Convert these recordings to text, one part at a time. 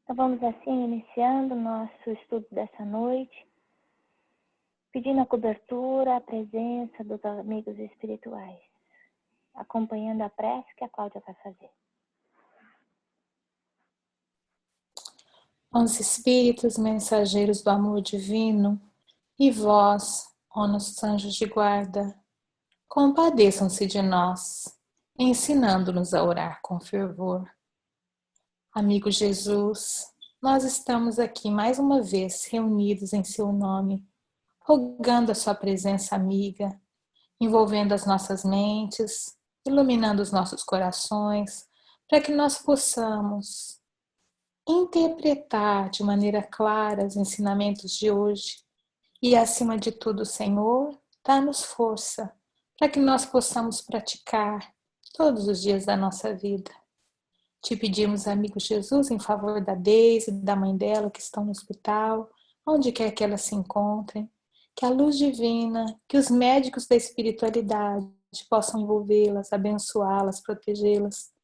Então vamos assim, iniciando o nosso estudo dessa noite, pedindo a cobertura, a presença dos amigos espirituais, acompanhando a prece que a Cláudia vai fazer. Os espíritos mensageiros do amor divino, e vós, ó nossos anjos de guarda, compadeçam-se de nós, ensinando-nos a orar com fervor. Amigo Jesus, nós estamos aqui mais uma vez reunidos em seu nome, rogando a sua presença amiga, envolvendo as nossas mentes, iluminando os nossos corações, para que nós possamos interpretar de maneira clara os ensinamentos de hoje e, acima de tudo, Senhor, dá-nos força para que nós possamos praticar todos os dias da nossa vida. Te pedimos, amigo Jesus, em favor da Deise e da mãe dela que estão no hospital, onde quer que elas se encontrem, que a luz divina, que os médicos da espiritualidade possam envolvê-las, abençoá-las, protegê-las,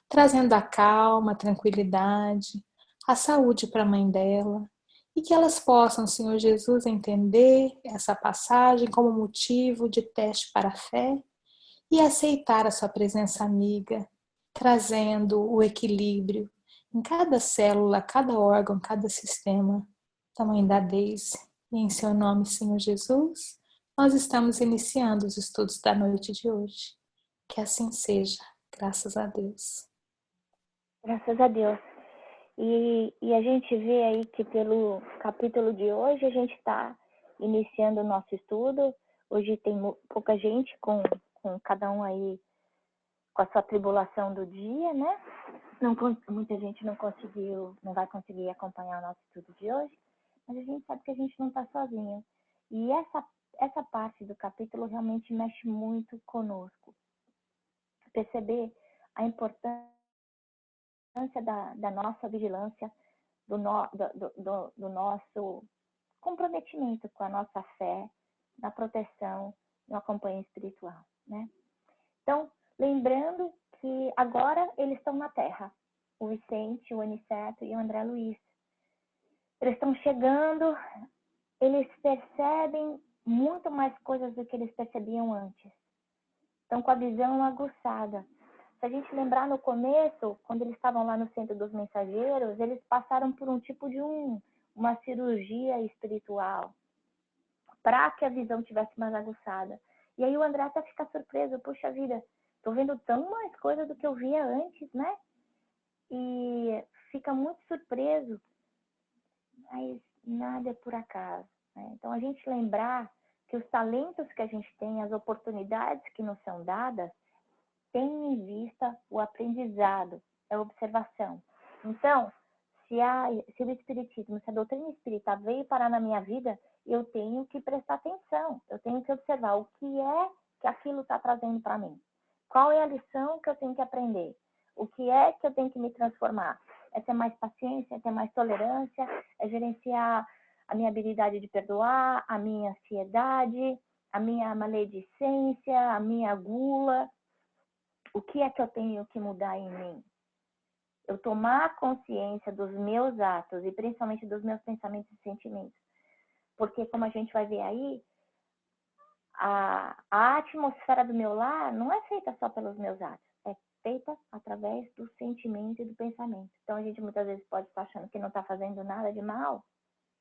trazendo a calma, a tranquilidade, a saúde para a mãe dela, e que elas possam, Senhor Jesus, entender essa passagem como motivo de teste para a fé e aceitar a sua presença amiga, trazendo o equilíbrio em cada célula, cada órgão, cada sistema da mãe da Deise. E em seu nome, Senhor Jesus, nós estamos iniciando os estudos da noite de hoje. Que assim seja, graças a Deus. Graças a Deus. E a gente vê aí que pelo capítulo de hoje a gente está iniciando o nosso estudo. Hoje tem pouca gente, com cada um aí com a sua tribulação do dia, né? Muita gente não vai conseguir acompanhar o nosso estudo de hoje, mas a gente sabe que a gente não está sozinho. E essa parte do capítulo realmente mexe muito conosco. Perceber a importância da nossa vigilância, do nosso comprometimento com a nossa fé, na proteção, no acompanhamento espiritual, né? Então, lembrando que agora eles estão na Terra, o Vicente, o Aniceto e o André Luiz. Eles estão chegando, eles percebem muito mais coisas do que eles percebiam antes. Estão com a visão aguçada. Se a gente lembrar no começo, quando eles estavam lá no Centro dos Mensageiros, eles passaram por um tipo de uma cirurgia espiritual para que a visão tivesse mais aguçada. E aí o André até fica surpreso, puxa vida, tô vendo tão mais coisa do que eu via antes, né? E fica muito surpreso, mas nada é por acaso, né? Então a gente lembrar que os talentos que a gente tem, as oportunidades que nos são dadas, tem em vista o aprendizado, a observação. Então, se o Espiritismo, se a doutrina espírita veio parar na minha vida, eu tenho que prestar atenção, eu tenho que observar o que é que aquilo está trazendo para mim. Qual é a lição que eu tenho que aprender? O que é que eu tenho que me transformar? É ter mais paciência, é ter mais tolerância, é gerenciar a minha habilidade de perdoar, a minha ansiedade, a minha maledicência, a minha gula. O que é que eu tenho que mudar em mim? Eu tomar consciência dos meus atos e principalmente dos meus pensamentos e sentimentos. Porque, como a gente vai ver aí, a atmosfera do meu lar não é feita só pelos meus atos. É feita através do sentimento e do pensamento. Então, a gente muitas vezes pode estar achando que não está fazendo nada de mal,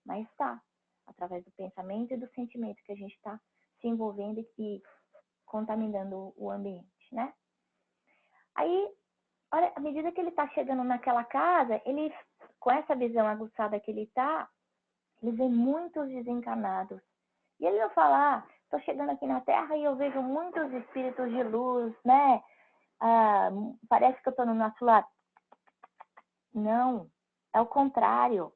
mas está. Através do pensamento e do sentimento que a gente está se envolvendo e contaminando o ambiente, né? Aí, olha, à medida que ele está chegando naquela casa, ele, com essa visão aguçada que ele vê muitos desencarnados. E ele vai falar, estou chegando aqui na Terra e eu vejo muitos espíritos de luz, né? Parece que eu estou no nosso lar. Não, é o contrário.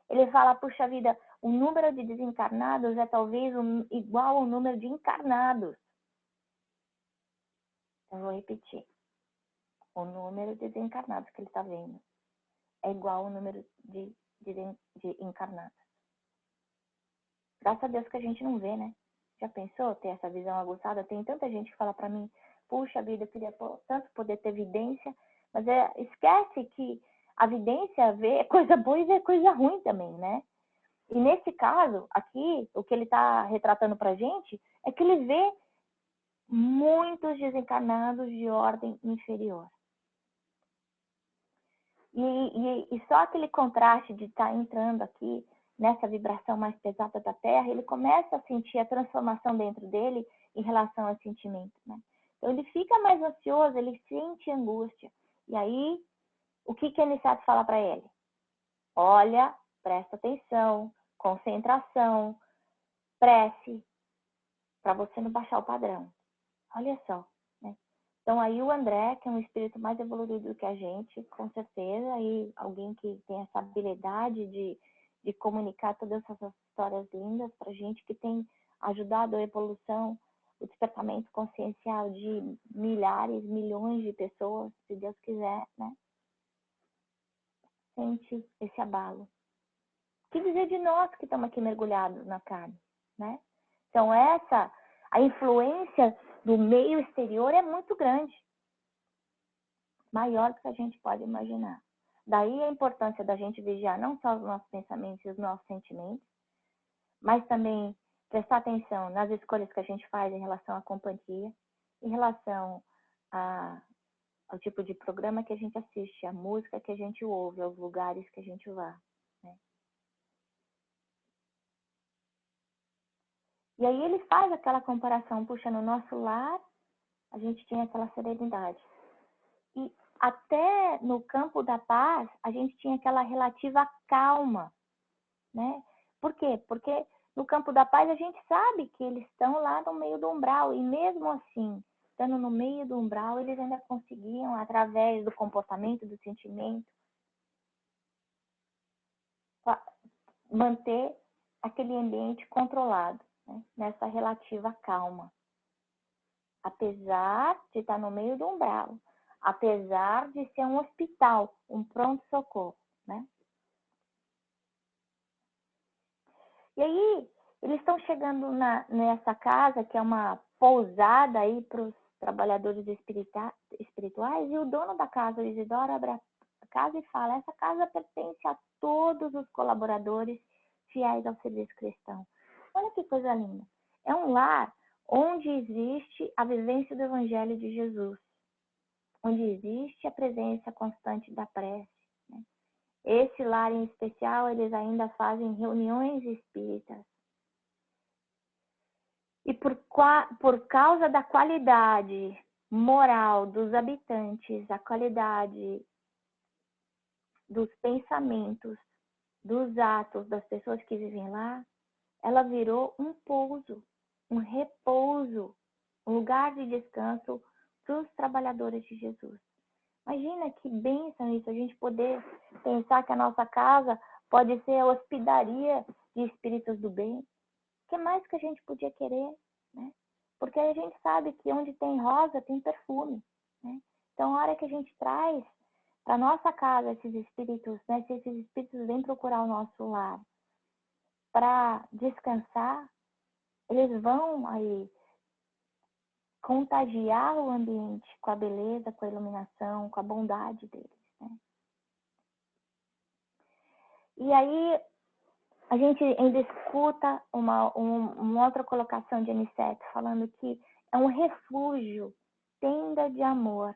Ele fala, puxa vida, o número de desencarnados é talvez igual ao número de encarnados. Eu vou repetir. O número de desencarnados que ele está vendo é igual ao número de encarnados. Graças a Deus que a gente não vê, né? Já pensou ter essa visão aguçada? Tem tanta gente que fala pra mim, puxa vida, eu queria tanto poder ter evidência, mas esquece que a vidência vê coisa boa e vê coisa ruim também, né? E nesse caso, aqui, o que ele está retratando para a gente é que ele vê muitos desencarnados de ordem inferior. E só aquele contraste de estar entrando aqui nessa vibração mais pesada da Terra, ele começa a sentir a transformação dentro dele em relação ao sentimento, né? Então ele fica mais ansioso, ele sente angústia. E aí, o que a Aniceto fala para ele? Olha, presta atenção, concentração, prece, para você não baixar o padrão. Olha só, né? Então aí o André, que é um espírito mais evoluído do que a gente, com certeza, aí alguém que tem essa habilidade de comunicar todas essas histórias lindas pra gente, que tem ajudado a evolução, o despertamento consciencial de milhares, milhões de pessoas, se Deus quiser, né? Sente esse abalo. O que dizer de nós que estamos aqui mergulhados na carne, né? Então a influência do meio exterior é muito grande, maior do que a gente pode imaginar. Daí a importância da gente vigiar não só os nossos pensamentos e os nossos sentimentos, mas também prestar atenção nas escolhas que a gente faz em relação à companhia, em relação ao tipo de programa que a gente assiste, à música que a gente ouve, aos lugares que a gente vá, né? E aí ele faz aquela comparação, puxa, no nosso lar a gente tinha aquela serenidade. E até no campo da paz, a gente tinha aquela relativa calma, né? Por quê? Porque no campo da paz a gente sabe que eles estão lá no meio do umbral, e mesmo assim, estando no meio do umbral, eles ainda conseguiam, através do comportamento, do sentimento, manter aquele ambiente controlado, né? Nessa relativa calma. Apesar de estar no meio do umbral, apesar de ser um hospital, um pronto-socorro, né? E aí, eles estão chegando nessa casa, que é uma pousada aí para os trabalhadores espirituais, e o dono da casa, o Isidoro, abre a casa e fala: essa casa pertence a todos os colaboradores fiéis ao serviço cristão. Olha que coisa linda. É um lar onde existe a vivência do Evangelho de Jesus, onde existe a presença constante da prece, né? Esse lar em especial, eles ainda fazem reuniões espíritas. E por causa da qualidade moral dos habitantes, a qualidade dos pensamentos, dos atos das pessoas que vivem lá, ela virou um pouso, um repouso, um lugar de descanso para os trabalhadores de Jesus. Imagina que bênção isso, a gente poder pensar que a nossa casa pode ser a hospedaria de espíritos do bem. O que mais que a gente podia querer, né? Porque a gente sabe que onde tem rosa, tem perfume, né? Então, a hora que a gente traz para nossa casa esses espíritos, né? Se esses espíritos vêm procurar o nosso lar para descansar, eles vão aí contagiar o ambiente com a beleza, com a iluminação, com a bondade deles, né? E aí a gente ainda escuta uma outra colocação de Aniceto, falando que é um refúgio, tenda de amor.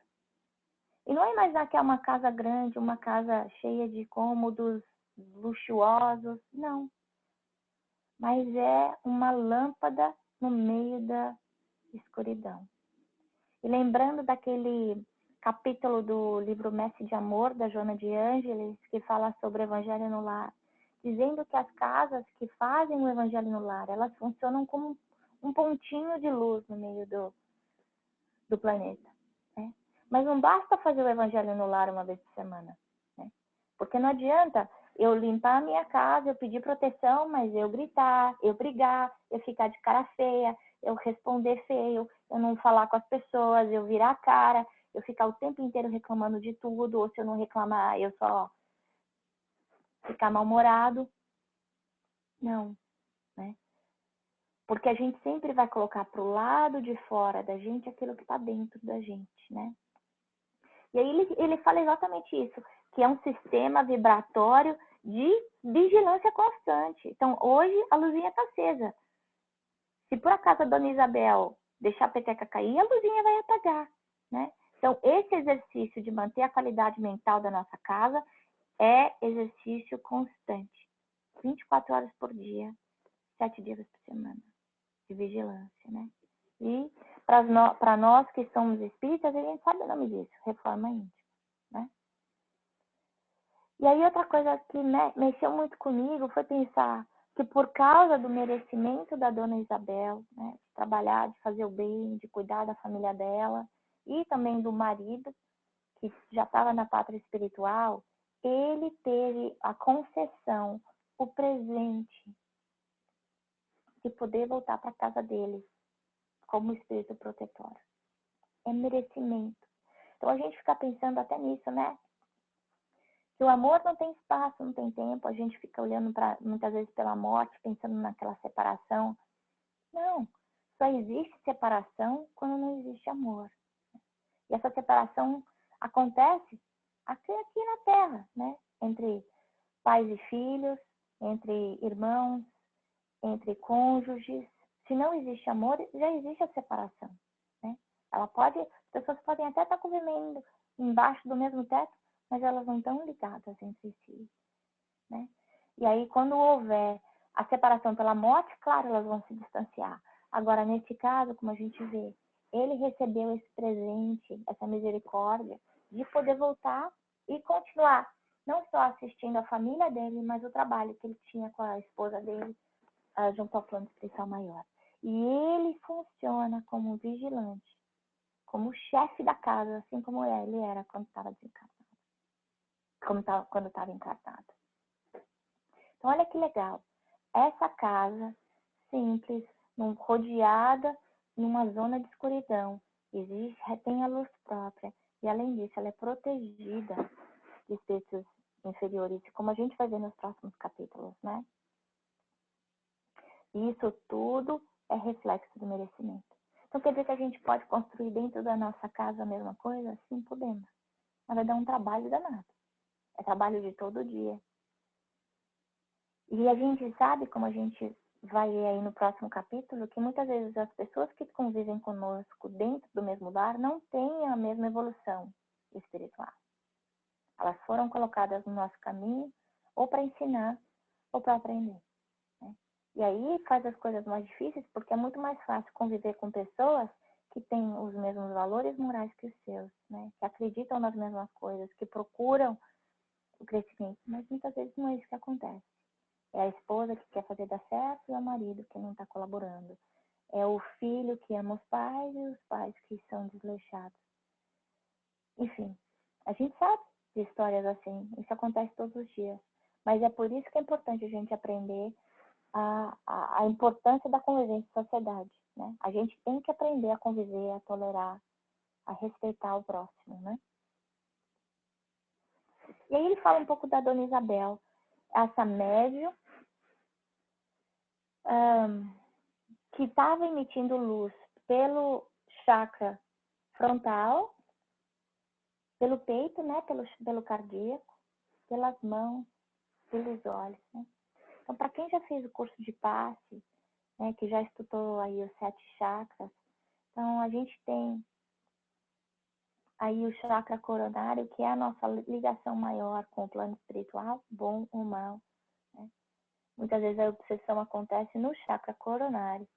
E não é imaginar que é uma casa grande, uma casa cheia de cômodos luxuosos, não. Mas é uma lâmpada no meio da escuridão. E lembrando daquele capítulo do livro Mestre de Amor, da Joana de Ângeles, que fala sobre o Evangelho no Lar, dizendo que as casas que fazem o Evangelho no Lar, elas funcionam como um pontinho de luz no meio do planeta, né? Mas não basta fazer o Evangelho no Lar uma vez por semana, né? Porque não adianta eu limpar a minha casa, eu pedir proteção, mas eu gritar, eu brigar, eu ficar de cara feia, eu responder feio, eu não falar com as pessoas, eu virar a cara, eu ficar o tempo inteiro reclamando de tudo, ou se eu não reclamar, eu só ficar mal-humorado. Não, né? Porque a gente sempre vai colocar para o lado de fora da gente aquilo que está dentro da gente, né? E aí ele fala exatamente isso. que é um sistema vibratório de vigilância constante. Então, hoje a luzinha está acesa. Se por acaso a dona Isabel deixar a peteca cair, a luzinha vai apagar, né? Então, esse exercício de manter a qualidade mental da nossa casa é exercício constante. 24 horas por dia, 7 dias por semana, de vigilância, né? E para nós que somos espíritas, a gente sabe o nome disso, reforma íntima, né? E aí outra coisa que mexeu muito comigo foi pensar que por causa do merecimento da dona Isabel, né, de trabalhar, de fazer o bem, de cuidar da família dela, e também do marido, que já estava na pátria espiritual, ele teve a concessão, o presente de poder voltar para a casa dele como espírito protetor. É merecimento. Então a gente fica pensando até nisso, né? Que o amor não tem espaço, não tem tempo, a gente fica olhando muitas vezes pela morte, pensando naquela separação. Não, só existe separação quando não existe amor. E essa separação acontece aqui na Terra, né? Entre pais e filhos, entre irmãos, entre cônjuges. Se não existe amor, já existe a separação, né? As pessoas podem até estar convivendo embaixo do mesmo teto, mas elas não estão ligadas entre si, né? E aí, quando houver a separação pela morte, claro, elas vão se distanciar. Agora, nesse caso, como a gente vê, ele recebeu esse presente, essa misericórdia, de poder voltar e continuar, não só assistindo a família dele, mas o trabalho que ele tinha com a esposa dele, junto ao plano espiritual maior. E ele funciona como vigilante, como chefe da casa, assim como ele era quando estava desencarnado, quando estava encarnado. Então, olha que legal. Essa casa, simples, rodeada numa zona de escuridão, tem a luz própria. E, além disso, ela é protegida de espíritos inferiores, como a gente vai ver nos próximos capítulos, né? Isso tudo é reflexo do merecimento. Então, quer dizer que a gente pode construir dentro da nossa casa a mesma coisa? Sim, podemos. Mas vai dar um trabalho danado. É trabalho de todo dia. E a gente sabe, como a gente vai ver aí no próximo capítulo, que muitas vezes as pessoas que convivem conosco dentro do mesmo lar não têm a mesma evolução espiritual. Elas foram colocadas no nosso caminho ou para ensinar ou para aprender. E aí faz as coisas mais difíceis, porque é muito mais fácil conviver com pessoas que têm os mesmos valores morais que os seus, né? Que acreditam nas mesmas coisas, que procuram o crescimento. Mas muitas vezes não é isso que acontece. É a esposa que quer fazer dar certo e é o marido que não está colaborando. É o filho que ama os pais e os pais que são desleixados. Enfim, a gente sabe de histórias assim. Isso acontece todos os dias. Mas é por isso que é importante a gente aprender a importância da convivência em sociedade, né? A gente tem que aprender a conviver, a tolerar, a respeitar o próximo, né? E aí ele fala um pouco da dona Isabel, essa médium que estava emitindo luz pelo chakra frontal, pelo peito, né? Pelo cardíaco, pelas mãos, pelos olhos, né? Então, para quem já fez o curso de passe, né, que já estudou aí os 7 chakras, então a gente tem aí o chakra coronário, que é a nossa ligação maior com o plano espiritual, bom ou mal, né? Muitas vezes a obsessão acontece no chakra coronário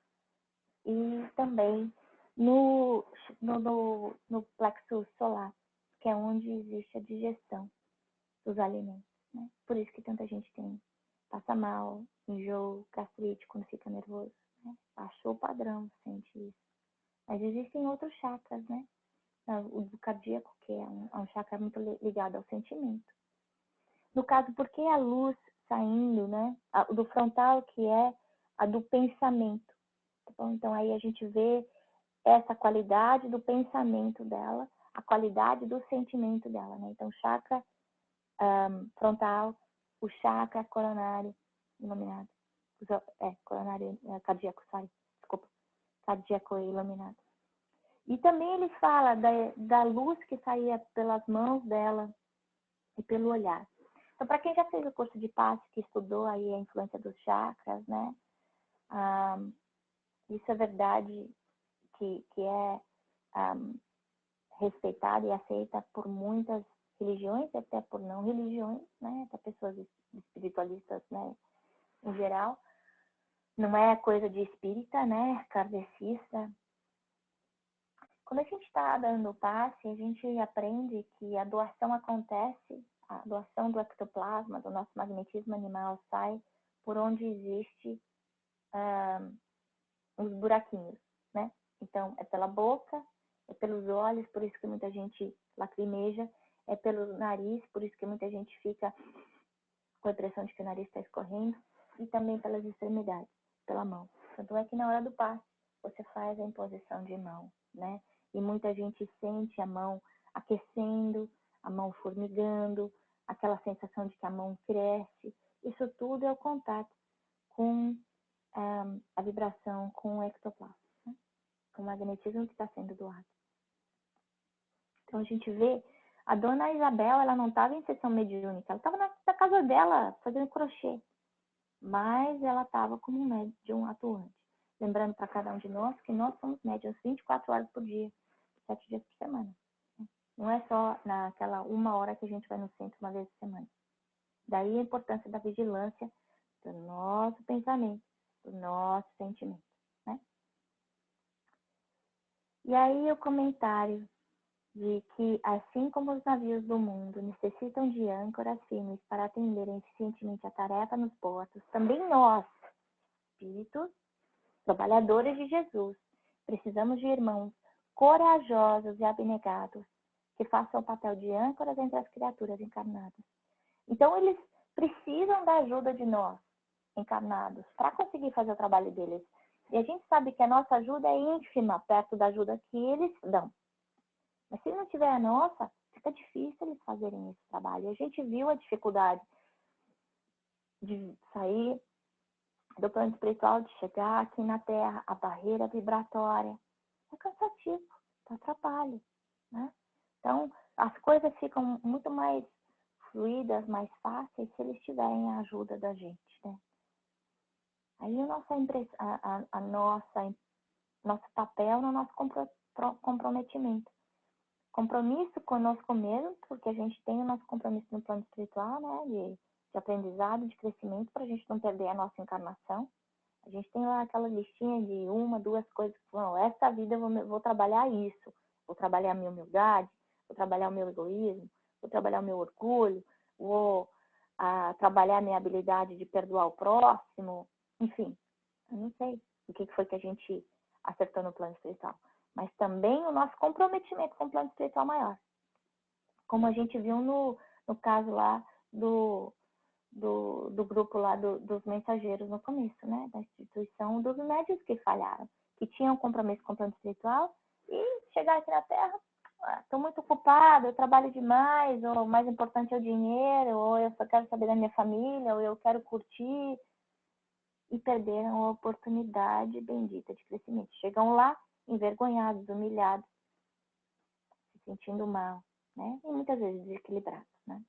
e também no plexo solar, que é onde existe a digestão dos alimentos, né? Por isso que tanta gente passa mal, enjoo, gastrite quando fica nervoso, né? Achou o padrão, sente isso. Mas existem outros chakras, né? O do cardíaco, que é um chakra muito ligado ao sentimento. No caso, porque a luz saindo, né? Do frontal, que é a do pensamento. Então, aí a gente vê essa qualidade do pensamento dela, a qualidade do sentimento dela, né? Então, chakra frontal, o chakra coronário iluminado. Coronário cardíaco, desculpa. Cardíaco iluminado. E também ele fala da luz que saía pelas mãos dela, e pelo olhar. Então, para quem já fez o curso de passe, que estudou aí a influência dos chakras, né? Isso é verdade que é respeitada e aceita por muitas religiões, até por não religiões, né? Até pessoas espiritualistas, né? Em geral. Não é coisa de espírita, né? Kardecista. Quando a gente está dando o passe, a gente aprende que a doação acontece, a doação do ectoplasma, do nosso magnetismo animal, sai por onde existe os buraquinhos, né? Então, é pela boca, é pelos olhos, por isso que muita gente lacrimeja, é pelo nariz, por isso que muita gente fica com a impressão de que o nariz está escorrendo, e também pelas extremidades, pela mão. Tanto é que na hora do passe, você faz a imposição de mão, né? E muita gente sente a mão aquecendo, a mão formigando, aquela sensação de que a mão cresce. Isso tudo é o contato com a vibração, com o ectoplasma, né? Com o magnetismo que está sendo doado. Então a gente vê, a dona Isabel, ela não estava em sessão mediúnica, ela estava na casa dela fazendo crochê, mas ela estava como um médium atuante. Lembrando para cada um de nós que nós somos médiums 24 horas por dia, 7 dias por semana. Não é só naquela 1 hora que a gente vai no centro uma vez por semana. Daí a importância da vigilância do nosso pensamento, do nosso sentimento, né? E aí o comentário de que, assim como os navios do mundo necessitam de âncoras firmes para atenderem eficientemente a tarefa nos portos, também nós, espíritos, trabalhadores de Jesus, precisamos de irmãos corajosos e abnegados que façam o papel de âncoras entre as criaturas encarnadas. Então, eles precisam da ajuda de nós, encarnados, para conseguir fazer o trabalho deles. E a gente sabe que a nossa ajuda é ínfima perto da ajuda que eles dão. Mas se não tiver a nossa, fica difícil eles fazerem esse trabalho. E a gente viu a dificuldade de sair do plano espiritual, de chegar aqui na Terra, a barreira vibratória. É cansativo, dá trabalho, né? Então, as coisas ficam muito mais fluidas, mais fáceis, se eles tiverem a ajuda da gente, né? Aí nosso papel no nosso comprometimento. Compromisso conosco mesmo, porque a gente tem o nosso compromisso no plano espiritual, né? De aprendizado, de crescimento, para a gente não perder a nossa encarnação. A gente tem lá aquela listinha de 1, 2 coisas que falam, essa vida eu vou trabalhar isso. Vou trabalhar a minha humildade, vou trabalhar o meu egoísmo, vou trabalhar o meu orgulho, vou trabalhar a minha habilidade de perdoar o próximo. Enfim, eu não sei o que foi que a gente acertou no plano espiritual. Mas também o nosso comprometimento com o plano espiritual maior. Como a gente viu no caso lá do grupo lá dos mensageiros no começo, né? Da instituição dos médios que falharam, que tinham compromisso com o plano espiritual e chegaram aqui na Terra, estou muito ocupado, eu trabalho demais, ou o mais importante é o dinheiro, ou eu só quero saber da minha família, ou eu quero curtir, e perderam a oportunidade bendita de crescimento. Chegam lá envergonhados, humilhados, se sentindo mal, né? E muitas vezes desequilibrados, né?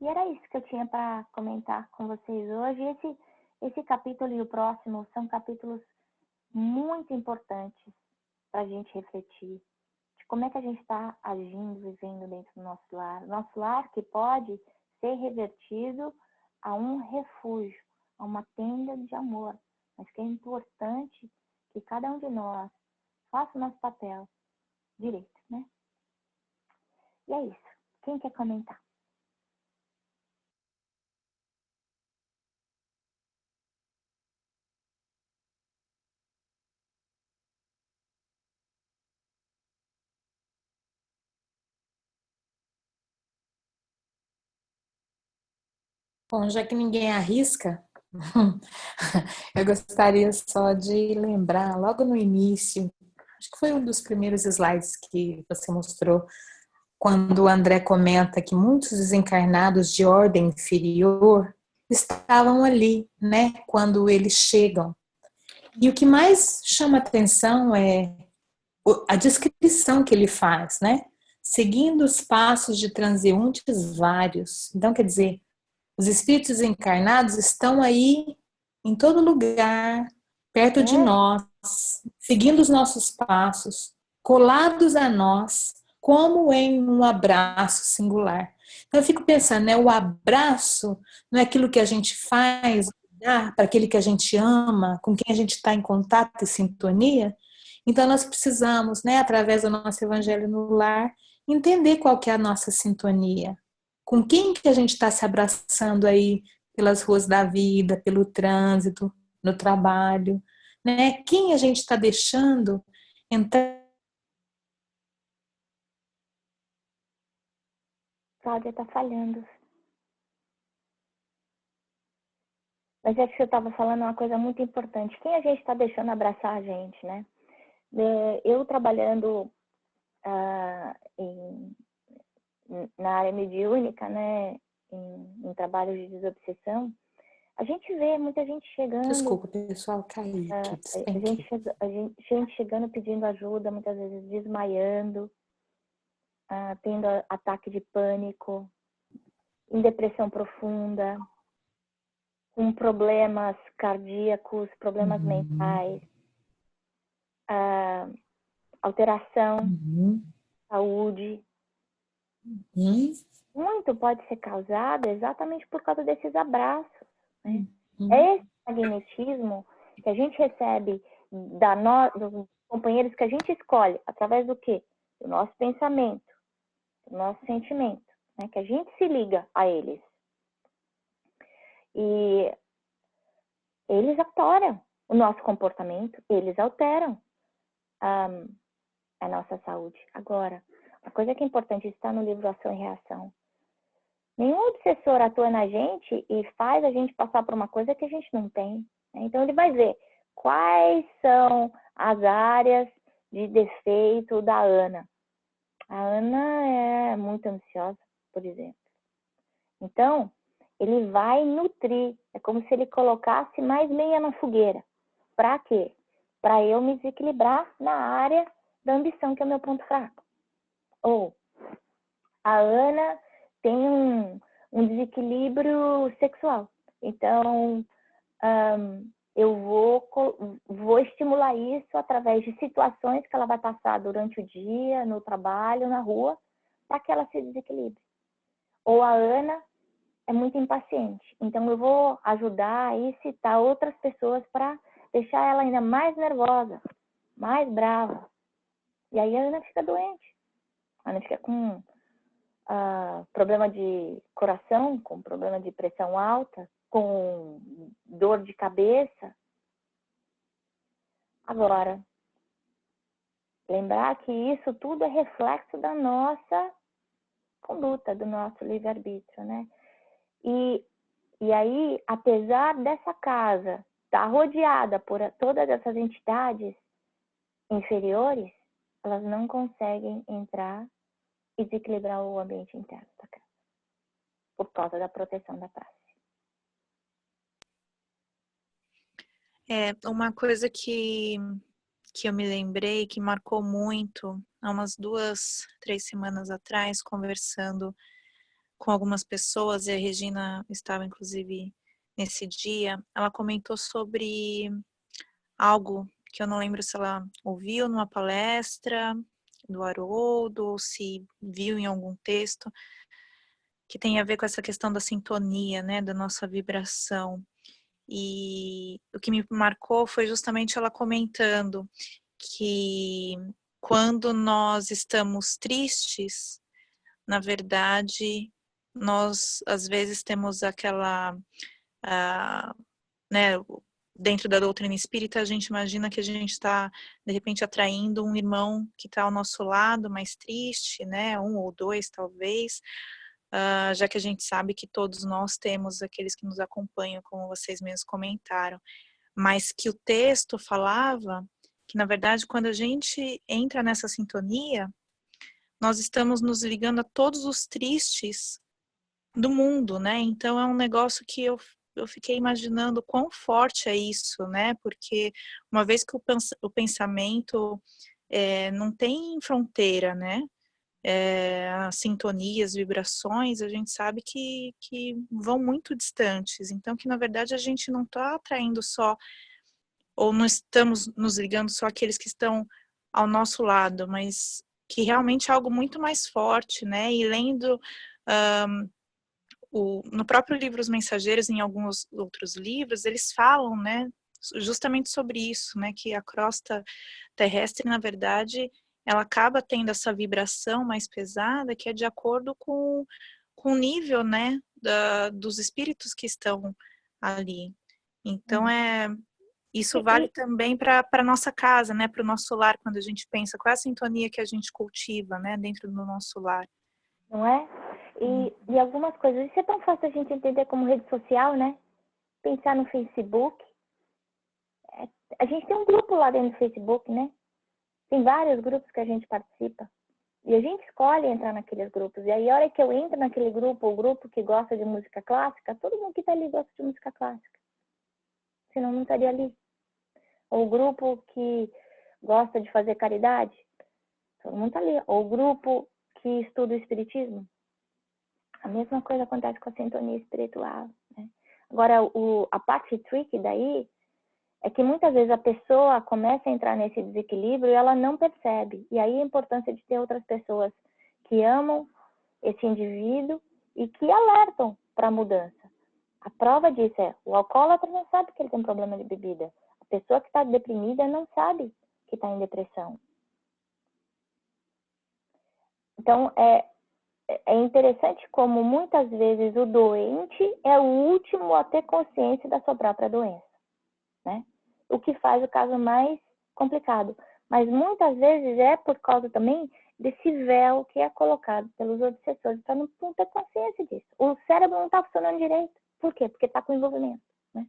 E era isso que eu tinha para comentar com vocês hoje. Esse capítulo e o próximo são capítulos muito importantes para a gente refletir de como é que a gente está agindo, vivendo dentro do nosso lar. Nosso lar que pode ser revertido a um refúgio, a uma tenda de amor. Mas que é importante que cada um de nós faça o nosso papel direito, né? E é isso. Quem quer comentar? Bom, já que ninguém arrisca, eu gostaria só de lembrar, logo no início, acho que foi um dos primeiros slides que você mostrou, quando o André comenta que muitos desencarnados de ordem inferior estavam ali, né, quando eles chegam. E o que mais chama atenção é a descrição que ele faz, né? seguindo os passos de transeuntes vários. Então, quer dizer, os espíritos encarnados estão aí em todo lugar, perto de nós, seguindo os nossos passos, colados a nós, como em um abraço singular. Então, eu fico pensando, né, o abraço não é aquilo que a gente faz para aquele que a gente ama, com quem a gente está em contato e sintonia. Então, nós precisamos, né, através do nosso Evangelho no Lar, entender qual que é a nossa sintonia. Com quem que a gente está se abraçando aí pelas ruas da vida, pelo trânsito, no trabalho, né? Quem a gente está deixando entrar. Cláudia está falhando. Mas é que você estava falando uma coisa muito importante. Quem a gente está deixando abraçar a gente, né? Eu trabalhando na área mediúnica, né? Em trabalho de desobsessão, a gente vê muita gente chegando. Desculpa, pessoal, caí aqui, a gente chegando pedindo ajuda, muitas vezes desmaiando, tendo ataque de pânico, em depressão profunda, com problemas cardíacos, problemas mentais, alteração, saúde. Muito pode ser causado exatamente por causa desses abraços, né? É esse magnetismo que a gente recebe dos companheiros que a gente escolhe, através do quê? Do nosso pensamento, do nosso sentimento, né? Que a gente se liga a eles. E eles alteram o nosso comportamento, eles alteram a nossa saúde. Agora, a coisa que é importante está no livro Ação e Reação. Nenhum obsessor atua na gente e faz a gente passar por uma coisa que a gente não tem, né? Então, ele vai ver quais são as áreas de defeito da Ana. A Ana é muito ansiosa, por exemplo. Então, ele vai nutrir. É como se ele colocasse mais lenha na fogueira. Para quê? Para eu me desequilibrar na área da ambição, que é o meu ponto fraco. Ou a Ana tem um desequilíbrio sexual. Então, eu vou estimular isso através de situações que ela vai passar durante o dia, no trabalho, na rua, para que ela se desequilibre. Ou a Ana é muito impaciente. Então, eu vou ajudar a incitar outras pessoas para deixar ela ainda mais nervosa, mais brava. E aí a Ana fica doente. A Ana fica com problema de coração, com problema de pressão alta, com dor de cabeça. Agora, lembrar que isso tudo é reflexo da nossa conduta, do nosso livre-arbítrio, né? E aí, apesar dessa casa estar rodeada por todas essas entidades inferiores, elas não conseguem entrar e desequilibrar o ambiente interno da casa, por causa da proteção da prece. Uma coisa que eu me lembrei, que marcou muito, há umas 2, 3 semanas atrás, conversando com algumas pessoas, e a Regina estava inclusive nesse dia, ela comentou sobre algo que eu não lembro se ela ouviu numa palestra do Haroldo, ou se viu em algum texto, que tem a ver com essa questão da sintonia, né, da nossa vibração. E o que me marcou foi justamente ela comentando que quando nós estamos tristes, na verdade, nós às vezes temos aquela, né, dentro da doutrina espírita, a gente imagina que a gente está, de repente, atraindo um irmão que está ao nosso lado, mais triste, né, 1 ou 2 talvez, já que a gente sabe que todos nós temos aqueles que nos acompanham, como vocês mesmos comentaram, mas que o texto falava que, na verdade, quando a gente entra nessa sintonia, nós estamos nos ligando a todos os tristes do mundo, né? Então é um negócio que eu fiquei imaginando quão forte é isso, né? Porque uma vez que o pensamento não tem fronteira, né? as sintonias, vibrações, a gente sabe que vão muito distantes. Então, que na verdade a gente não está atraindo só, ou não estamos nos ligando só àqueles que estão ao nosso lado, mas que realmente é algo muito mais forte, né? E lendo no próprio livro Os Mensageiros, em alguns outros livros, eles falam, né, justamente sobre isso, né, que a crosta terrestre, na verdade, ela acaba tendo essa vibração mais pesada, que é de acordo com o nível, né, dos espíritos que estão ali. Então, isso vale também para a nossa casa, né, para o nosso lar, quando a gente pensa qual é a sintonia que a gente cultiva, né, dentro do nosso lar. Não é? E algumas coisas, isso é tão fácil a gente entender como rede social, né? Pensar no Facebook. A gente tem um grupo lá dentro do Facebook, né? Tem vários grupos que a gente participa. E a gente escolhe entrar naqueles grupos. E aí, a hora que eu entro naquele grupo, o grupo que gosta de música clássica, todo mundo que tá ali gosta de música clássica. Senão não estaria ali. Ou o grupo que gosta de fazer caridade, todo mundo tá ali. Ou o grupo que estuda o espiritismo. A mesma coisa acontece com a sintonia espiritual, né? Agora, a parte tricky daí é que muitas vezes a pessoa começa a entrar nesse desequilíbrio e ela não percebe. E aí a importância de ter outras pessoas que amam esse indivíduo e que alertam para a mudança. A prova disso é, o alcoólatra não sabe que ele tem problema de bebida. A pessoa que está deprimida não sabe que está em depressão. Então, é interessante como muitas vezes o doente é o último a ter consciência da sua própria doença, né? O que faz o caso mais complicado. Mas muitas vezes é por causa também desse véu que é colocado pelos obsessores para não ter consciência disso. O cérebro não está funcionando direito. Por quê? Porque está com envolvimento, né?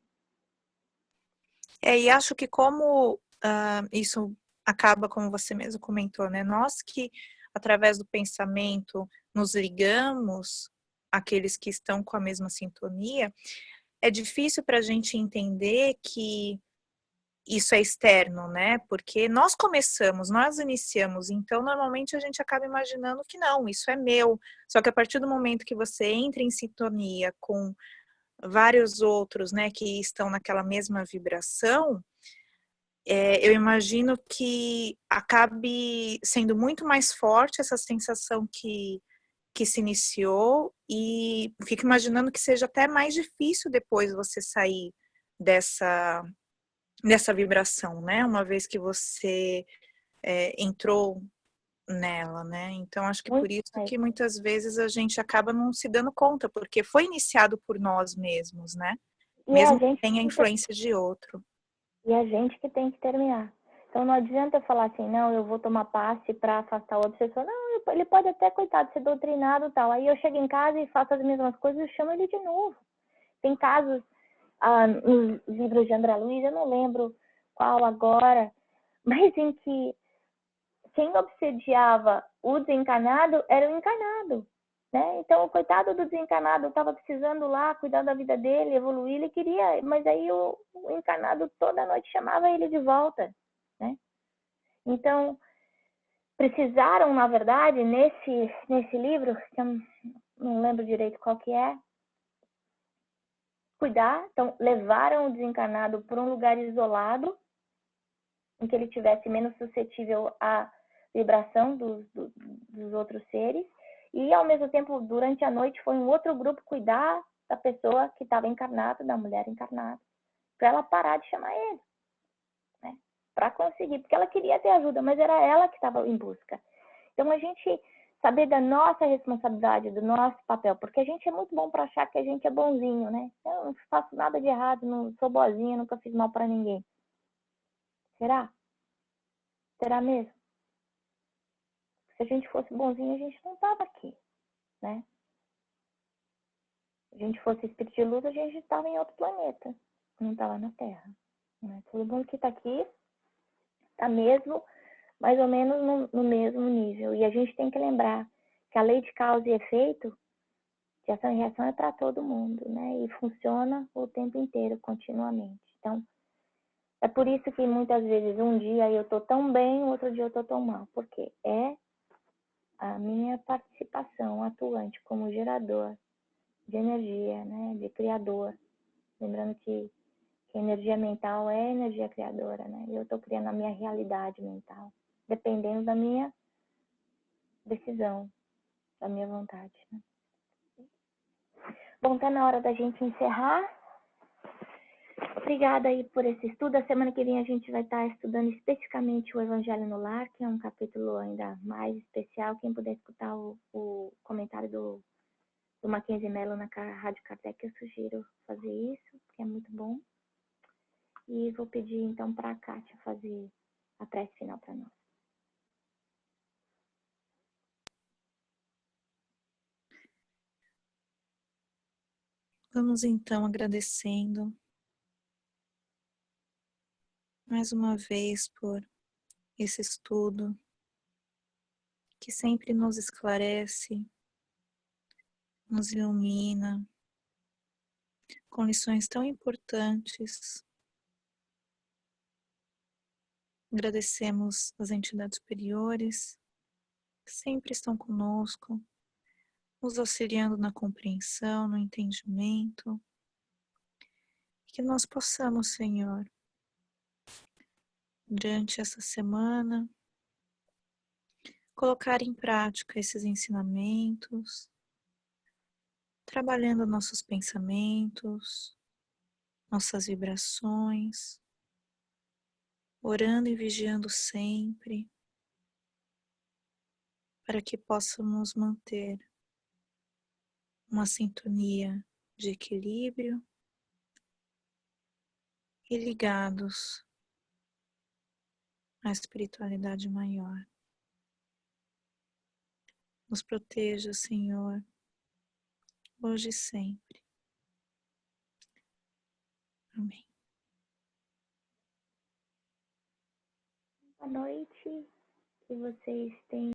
E acho que como isso acaba, como você mesmo comentou, né? Nós que, através do pensamento, nos ligamos àqueles que estão com a mesma sintonia, é difícil para a gente entender que isso é externo, né? Porque nós começamos, nós iniciamos, então normalmente a gente acaba imaginando que não, isso é meu. Só que a partir do momento que você entra em sintonia com vários outros, né, que estão naquela mesma vibração, eu imagino que acabe sendo muito mais forte essa sensação que se iniciou, e fico imaginando que seja até mais difícil depois você sair dessa vibração, né? Uma vez que você entrou nela, né? Então, acho que por isso que muitas vezes a gente acaba não se dando conta, porque foi iniciado por nós mesmos, né? Mesmo que tenha a influência de outro. E a gente que tem que terminar. Então, não adianta eu falar assim, não, eu vou tomar passe para afastar o obsessor. Não, ele pode até, coitado, ser doutrinado e tal. Aí eu chego em casa e faço as mesmas coisas e chamo ele de novo. Tem casos nos livros de André Luiz, eu não lembro qual agora, mas em que quem obsediava o desencarnado era o encarnado, né? Então, o coitado do desencarnado estava precisando lá cuidar da vida dele, evoluir, ele queria, mas aí o encarnado toda noite chamava ele de volta, né? Então, precisaram, na verdade, nesse livro, que eu não lembro direito qual que é, cuidar, então levaram o desencarnado para um lugar isolado, em que ele tivesse menos suscetível à vibração dos outros seres, e ao mesmo tempo, durante a noite, foi um outro grupo cuidar da pessoa que estava encarnada, da mulher encarnada, para ela parar de chamar ele, né? Para conseguir, porque ela queria ter ajuda, mas era ela que estava em busca. Então, a gente saber da nossa responsabilidade, do nosso papel, porque a gente é muito bom para achar que a gente é bonzinho, né? Eu não faço nada de errado, não sou boazinha, nunca fiz mal para ninguém. Será? Será mesmo? Se a gente fosse bonzinho, a gente não estava aqui, né? Se a gente fosse espírito de luz, a gente estava em outro planeta, não estava na Terra, né? Todo mundo que está aqui está mesmo, mais ou menos no mesmo nível. E a gente tem que lembrar que a lei de causa e efeito, de ação e reação, é para todo mundo, né? E funciona o tempo inteiro, continuamente. Então, é por isso que muitas vezes um dia eu tô tão bem, outro dia eu tô tão mal. Porque é a minha participação atuante como gerador de energia, né, de criador. Lembrando que energia mental é energia criadora, né? Eu estou criando a minha realidade mental, dependendo da minha decisão, da minha vontade, né? Bom, tá na hora da gente encerrar. Obrigada aí por esse estudo. A semana que vem a gente vai estar estudando especificamente o Evangelho no Lar, que é um capítulo ainda mais especial. Quem puder escutar o comentário do Mackenzie Mello na Rádio Kardec, eu sugiro fazer isso, porque é muito bom. E vou pedir então para a Kátia fazer a prece final para nós. Vamos então agradecendo mais uma vez por esse estudo que sempre nos esclarece, nos ilumina, com lições tão importantes. Agradecemos as entidades superiores que sempre estão conosco, nos auxiliando na compreensão, no entendimento, e que nós possamos, Senhor, durante essa semana, colocar em prática esses ensinamentos, trabalhando nossos pensamentos, nossas vibrações, orando e vigiando sempre, para que possamos manter uma sintonia de equilíbrio e ligados à espiritualidade maior. Nos proteja, Senhor, hoje e sempre. Amém. Boa noite, que vocês tenham